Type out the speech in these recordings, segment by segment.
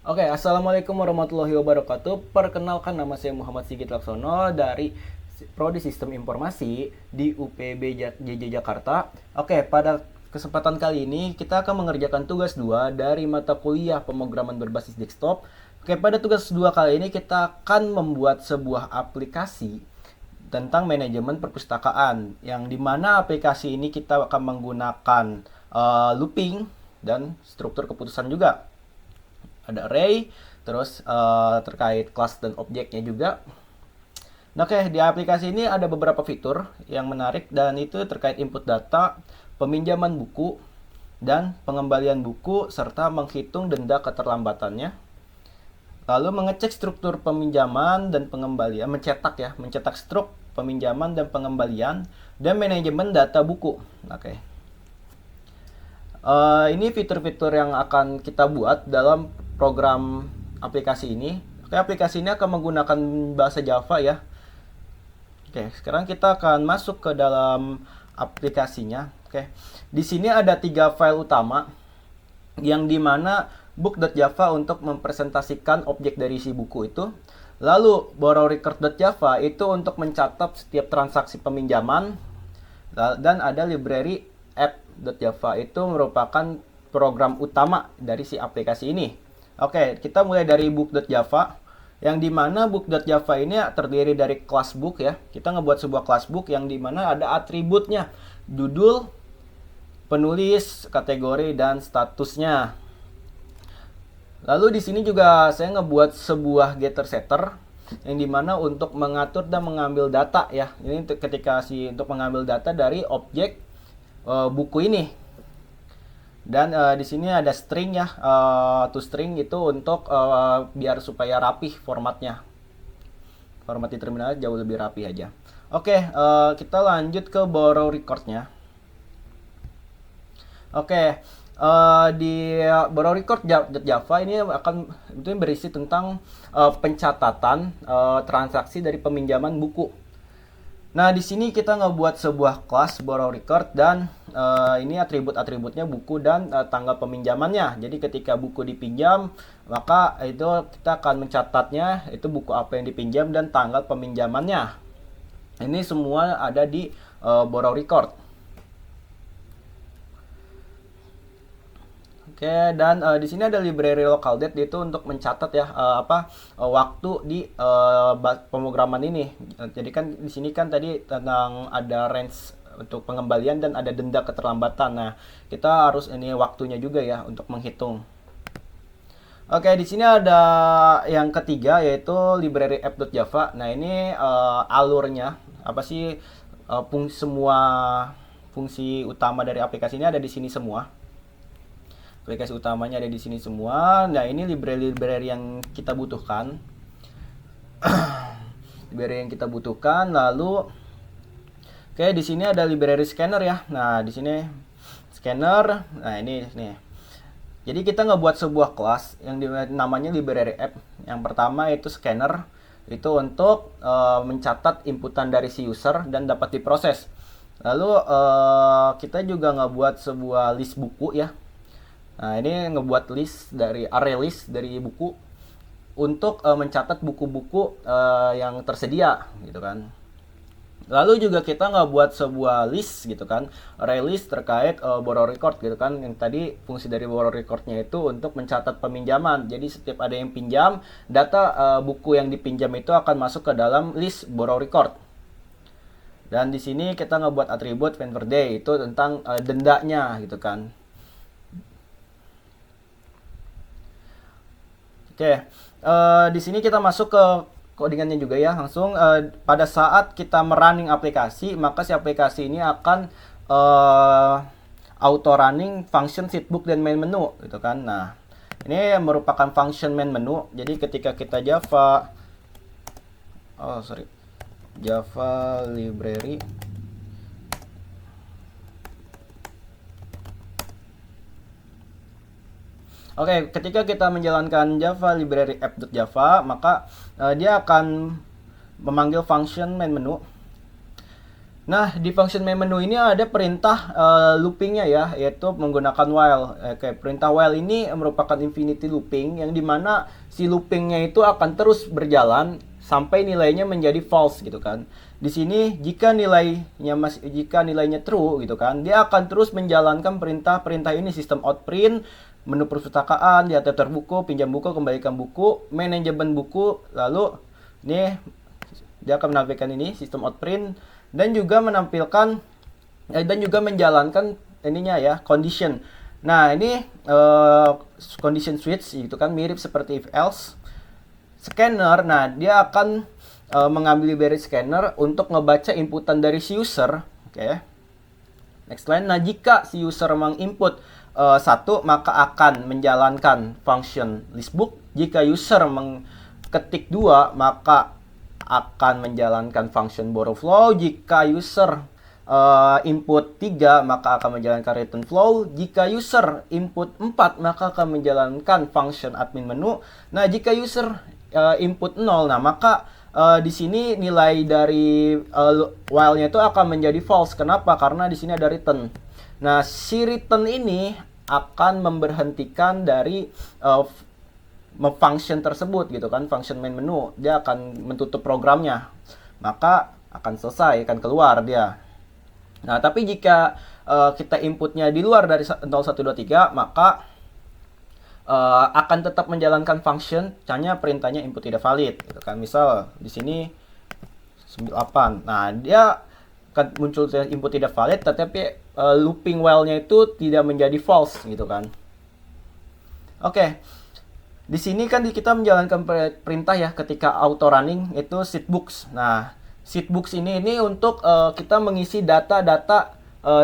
Oke, Assalamualaikum warahmatullahi wabarakatuh. Perkenalkan, nama saya Muhammad Sigit Laksono dari Prodi Sistem Informasi di UPB JJ Jakarta. Oke, pada kesempatan kali ini kita akan mengerjakan tugas 2 dari mata kuliah pemrograman berbasis desktop. Oke, pada tugas 2 kali ini kita akan membuat sebuah aplikasi tentang manajemen perpustakaan, yang dimana aplikasi ini kita akan menggunakan looping dan struktur keputusan juga. Ada array, terus terkait kelas dan objeknya juga. Nah, oke, di aplikasi ini ada beberapa fitur yang menarik, dan itu terkait input data, peminjaman buku, dan pengembalian buku, serta menghitung denda keterlambatannya. Lalu mengecek struktur peminjaman dan pengembalian, mencetak struk peminjaman dan pengembalian, dan manajemen data buku. Oke. Ini fitur-fitur yang akan kita buat dalam program aplikasi ini. Oke, aplikasi ini akan menggunakan bahasa Java ya. Oke, sekarang kita akan masuk ke dalam aplikasinya. Oke, di sini ada 3 file utama, yang dimana book.java untuk mempresentasikan objek dari si buku itu. Lalu borrowrecord.java itu untuk mencatat setiap transaksi peminjaman. Dan ada library app.java itu merupakan program utama dari si aplikasi ini. Oke, kita mulai dari book.java, yang dimana book.java ini terdiri dari kelas book ya. Kita ngebuat sebuah kelas book yang dimana ada atributnya, judul, penulis, kategori, dan statusnya. Lalu di sini juga saya ngebuat sebuah getter setter, yang dimana untuk mengatur dan mengambil data ya. Ini ketika untuk mengambil data dari objek buku ini. Dan di sini ada string ya, toString itu untuk biar supaya rapih formatnya. Format di terminal jauh lebih rapi aja. Oke, kita lanjut ke borrow recordnya. Oke, di borrow record Java ini akan itu berisi tentang pencatatan transaksi dari peminjaman buku. Nah, di sini kita ngebuat sebuah kelas borrow record, dan ini atribut-atributnya buku dan tanggal peminjamannya. Jadi ketika buku dipinjam, maka itu kita akan mencatatnya itu buku apa yang dipinjam dan tanggal peminjamannya. Ini semua ada di borrow record. Oke, dan di sini ada library local date itu untuk mencatat ya waktu di pemrograman ini. Jadi kan di sini kan tadi tentang ada range untuk pengembalian dan ada denda keterlambatan. Nah, kita harus ini waktunya juga ya untuk menghitung. Oke, di sini ada yang ketiga yaitu library app.java. Nah, ini alurnya apa sih, semua fungsi utama dari aplikasi ini ada di sini semua. Aplikasi utamanya ada di sini semua. Nah, ini library yang kita butuhkan. Library yang kita butuhkan. Lalu, oke, di sini ada library scanner ya. Nah, di sini scanner. Nah, ini nih. Jadi kita ngebuat sebuah kelas yang namanya library app. Yang pertama itu scanner. Itu untuk mencatat inputan dari si user dan dapat diproses. Lalu kita juga ngebuat sebuah list buku ya. Nah, ini ngebuat array list dari buku untuk mencatat buku-buku yang tersedia gitu kan. Lalu juga kita ngebuat sebuah list gitu kan, array list terkait borrow record gitu kan. Yang tadi fungsi dari borrow recordnya itu untuk mencatat peminjaman. Jadi setiap ada yang pinjam, data buku yang dipinjam itu akan masuk ke dalam list borrow record. Dan di sini kita ngebuat atribut vendor day itu tentang dendanya gitu kan. Oke, di sini kita masuk ke codingannya juga ya. Langsung pada saat kita merunning aplikasi, maka si aplikasi ini akan auto running function seatbook dan main menu gitu kan. Nah, ini merupakan function main menu. Jadi ketika kita Java library Oke, ketika kita menjalankan Java library app.java, maka dia akan memanggil function main menu. Nah, di function main menu ini ada perintah loopingnya ya, yaitu menggunakan while. Oke, perintah while ini merupakan infinity looping yang dimana si loopingnya itu akan terus berjalan sampai nilainya menjadi false gitu kan. Di sini jika nilainya true gitu kan, dia akan terus menjalankan perintah-perintah ini, sistem out print, menu perpustakaan, lihat daftar buku, pinjam buku, kembalikan buku, manajemen buku, lalu ini dia akan menampilkan ini sistem out print dan juga menampilkan dan juga menjalankan ininya ya, condition. Nah, ini condition switch gitu kan, mirip seperti if else. Scanner, nah dia akan mengambil dari scanner untuk ngebaca inputan dari si user. Oke. Next line. Nah, jika si user menginput satu, maka akan menjalankan function listbook. Jika user ketik 2, maka akan menjalankan function borrow flow. Jika user input 3, maka akan menjalankan return flow. Jika user input 4, maka akan menjalankan function admin menu. Nah, jika user input 0, nah maka di sini nilai dari while-nya itu akan menjadi false. Kenapa? Karena di sini ada return. Nah, si return ini akan memberhentikan dari function tersebut gitu kan, function main menu. Dia akan menutup programnya, maka akan selesai, akan keluar dia. Nah, tapi jika kita inputnya di luar dari 0, 1, 2, 3, maka akan tetap menjalankan function, hanya perintahnya input tidak valid gitu kan. Misal di sini 98. Nah, dia akan muncul input tidak valid, tetapi looping while-nya itu tidak menjadi false gitu kan. Oke. Di sini kan kita menjalankan perintah ya ketika auto running itu seatbooks. Nah, seatbooks ini untuk kita mengisi data-data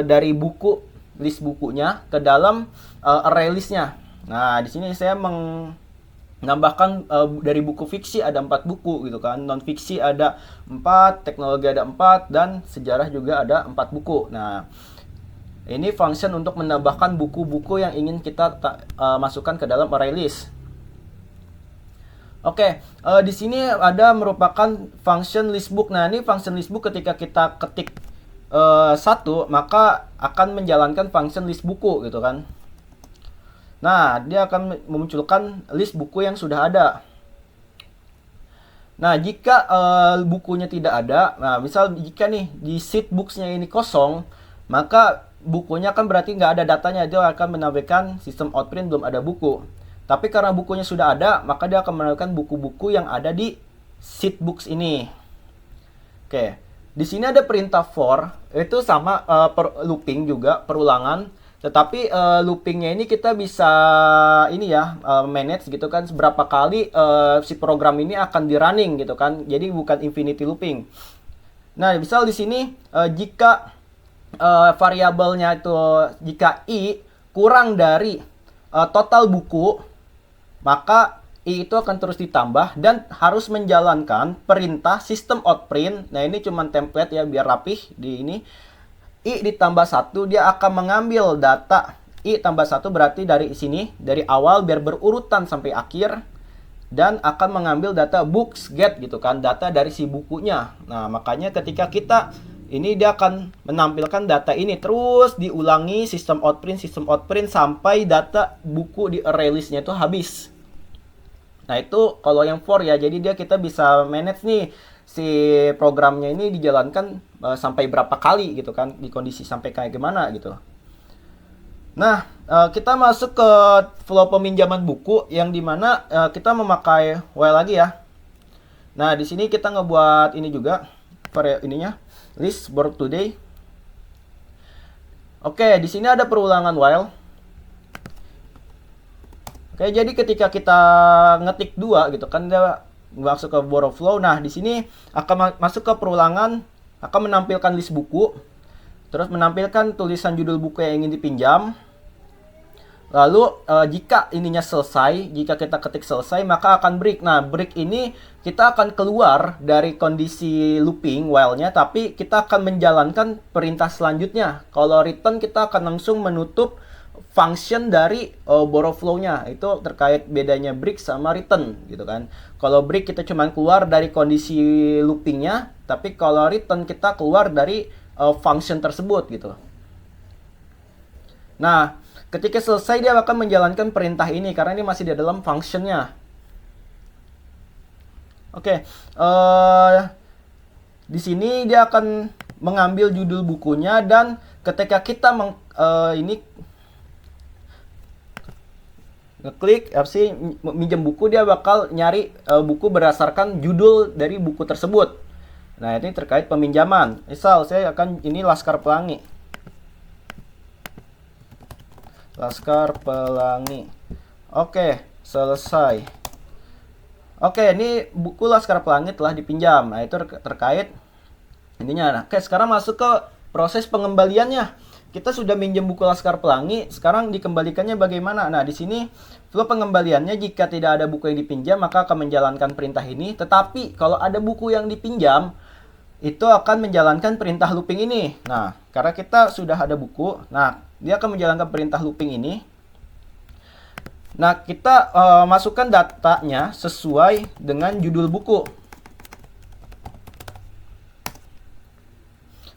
dari buku, list bukunya ke dalam array listnya. Nah, di sini saya menambahkan dari buku fiksi ada 4 buku gitu kan, non fiksi ada 4, teknologi ada 4, dan sejarah juga ada 4 buku. Nah, ini function untuk menambahkan buku-buku yang ingin kita masukkan ke dalam array list. Oke, di sini ada merupakan function listbook. Nah, ini function listbook ketika kita ketik 1, maka akan menjalankan function list buku gitu kan. Nah, dia akan memunculkan list buku yang sudah ada. Nah, jika bukunya tidak ada, nah misal jika nih di seatbooks-nya ini kosong, maka bukunya kan berarti nggak ada datanya, dia akan menampilkan sistem outprint belum ada buku. Tapi karena bukunya sudah ada, maka dia akan menampilkan buku-buku yang ada di seatbooks ini. Oke, di sini ada perintah for, itu sama looping juga, perulangan. Tetapi loopingnya ini kita bisa ini ya, manage gitu kan, seberapa kali si program ini akan di running gitu kan. Jadi bukan infinity looping. Nah, misal di sini jika variabelnya itu, jika i kurang dari total buku, maka i itu akan terus ditambah dan harus menjalankan perintah system out print. Nah, ini cuman template ya biar rapih di ini. I ditambah 1, dia akan mengambil data i tambah 1 berarti dari sini, dari awal biar berurutan sampai akhir, dan akan mengambil data books get gitu kan, data dari si bukunya. Nah, makanya ketika kita ini dia akan menampilkan data ini terus diulangi sistem out print sampai data buku di array listnya itu habis. Nah, itu kalau yang for ya, jadi dia kita bisa manage nih si programnya ini dijalankan sampai berapa kali gitu kan, di kondisi sampai kayak gimana gitu. Nah, kita masuk ke flow peminjaman buku yang dimana kita memakai while lagi ya. Nah, di sini kita ngebuat ini juga ininya list borrowed today. Oke, di sini ada perulangan while. Oke, jadi ketika kita ngetik 2 gitu kan, dia masuk ke borrow flow. Nah, di sini akan masuk ke perulangan, akan menampilkan list buku, terus menampilkan tulisan judul buku yang ingin dipinjam. Lalu jika ininya selesai, jika kita ketik selesai, maka akan break. Nah, break ini kita akan keluar dari kondisi looping while-nya, tapi kita akan menjalankan perintah selanjutnya. Kalau return, kita akan langsung menutup function dari borrow flow-nya. Itu terkait bedanya break sama return gitu kan. Kalau break kita cuma keluar dari kondisi looping-nya, tapi kalau return kita keluar dari function tersebut gitu. Nah, ketika selesai dia akan menjalankan perintah ini karena ini masih di dalam functionnya. Oke, di sini dia akan mengambil judul bukunya dan ketika kita ngeklik RC minjem buku, dia bakal nyari buku berdasarkan judul dari buku tersebut. Nah, ini terkait peminjaman. Misal saya akan ini Laskar Pelangi. Laskar Pelangi. Oke, selesai. Oke, ini buku Laskar Pelangi telah dipinjam. Nah, itu terkait intinya. Nah, oke, sekarang masuk ke proses pengembaliannya. Kita sudah minjem buku Laskar Pelangi, sekarang dikembalikannya bagaimana? Nah, di sini flow pengembaliannya jika tidak ada buku yang dipinjam, maka akan menjalankan perintah ini. Tetapi kalau ada buku yang dipinjam, itu akan menjalankan perintah looping ini. Nah, karena kita sudah ada buku, nah dia akan menjalankan perintah looping ini. Nah, kita masukkan datanya sesuai dengan judul buku.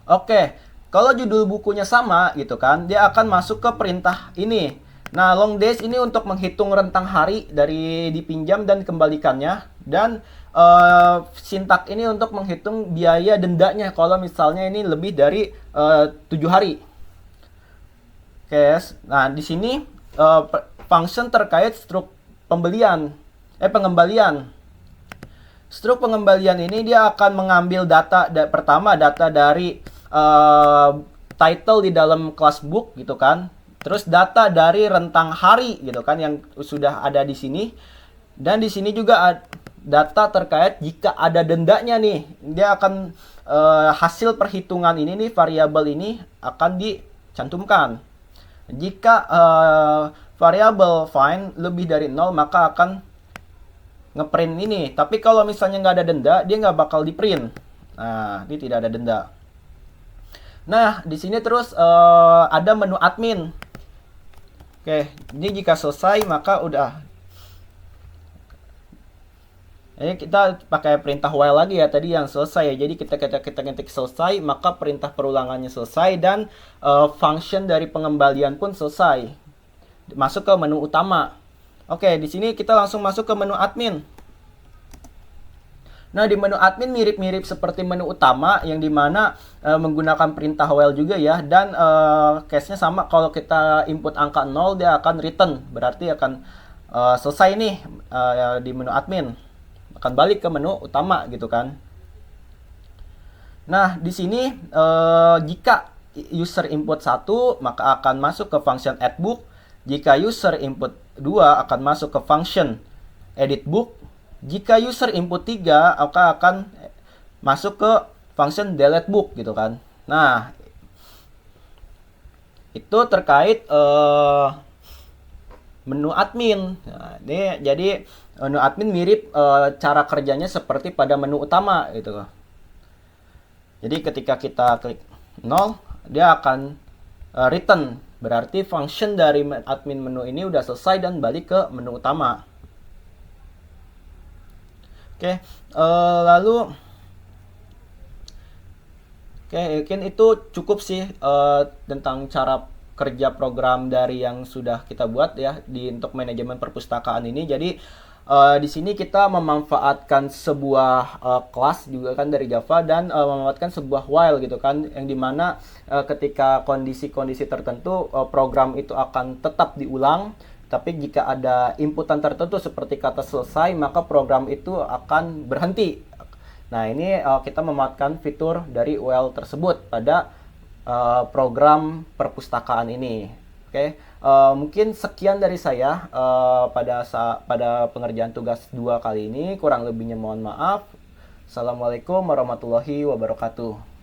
Oke, kalau judul bukunya sama gitu kan, dia akan masuk ke perintah ini. Nah, long days ini untuk menghitung rentang hari dari dipinjam dan kembalikannya. Dan sintak ini untuk menghitung biaya dendanya kalau misalnya ini lebih dari 7 hari. Oke, nah di sini function terkait struk pengembalian. Struk pengembalian ini dia akan mengambil data pertama data dari title di dalam kelas book gitu kan. Terus data dari rentang hari gitu kan yang sudah ada di sini. Dan di sini juga data terkait jika ada dendanya nih. Dia akan hasil perhitungan ini nih, variabel ini akan dicantumkan. Jika variabel find lebih dari 0, maka akan ngeprint ini. Tapi kalau misalnya nggak ada denda, dia nggak bakal di-print. Nah, ini tidak ada denda. Nah, di sini terus ada menu admin. Oke, ini jika selesai maka udah. Ini kita pakai perintah while lagi ya tadi yang selesai ya. Jadi kita ketik selesai, maka perintah perulangannya selesai dan function dari pengembalian pun selesai. Masuk ke menu utama. Oke, di sini kita langsung masuk ke menu admin. Nah, di menu admin mirip-mirip seperti menu utama yang dimana menggunakan perintah while juga ya. Dan case-nya sama, kalau kita input angka 0 dia akan return. Berarti akan selesai nih di menu admin. Akan balik ke menu utama gitu kan. Nah, di sini jika user input 1 maka akan masuk ke function add book. Jika user input 2 akan masuk ke function edit book. Jika user input 3 maka akan masuk ke function delete book gitu kan. Nah, itu terkait menu admin. Nah, ini jadi menu admin mirip cara kerjanya seperti pada menu utama gitu. Jadi ketika kita klik 0, dia akan return. Berarti function dari admin menu ini udah selesai dan balik ke menu utama. Oke, lalu mungkin itu cukup sih tentang cara kerja program dari yang sudah kita buat ya untuk manajemen perpustakaan ini. Jadi di sini kita memanfaatkan sebuah kelas juga kan dari Java dan memanfaatkan sebuah while gitu kan, yang dimana ketika kondisi-kondisi tertentu program itu akan tetap diulang, tapi jika ada inputan tertentu seperti kata selesai maka program itu akan berhenti. Nah, ini kita memanfaatkan fitur dari while tersebut pada program perpustakaan ini. Oke, mungkin sekian dari saya pada pengerjaan tugas 2 kali ini. Kurang lebihnya mohon maaf. Assalamualaikum warahmatullahi wabarakatuh.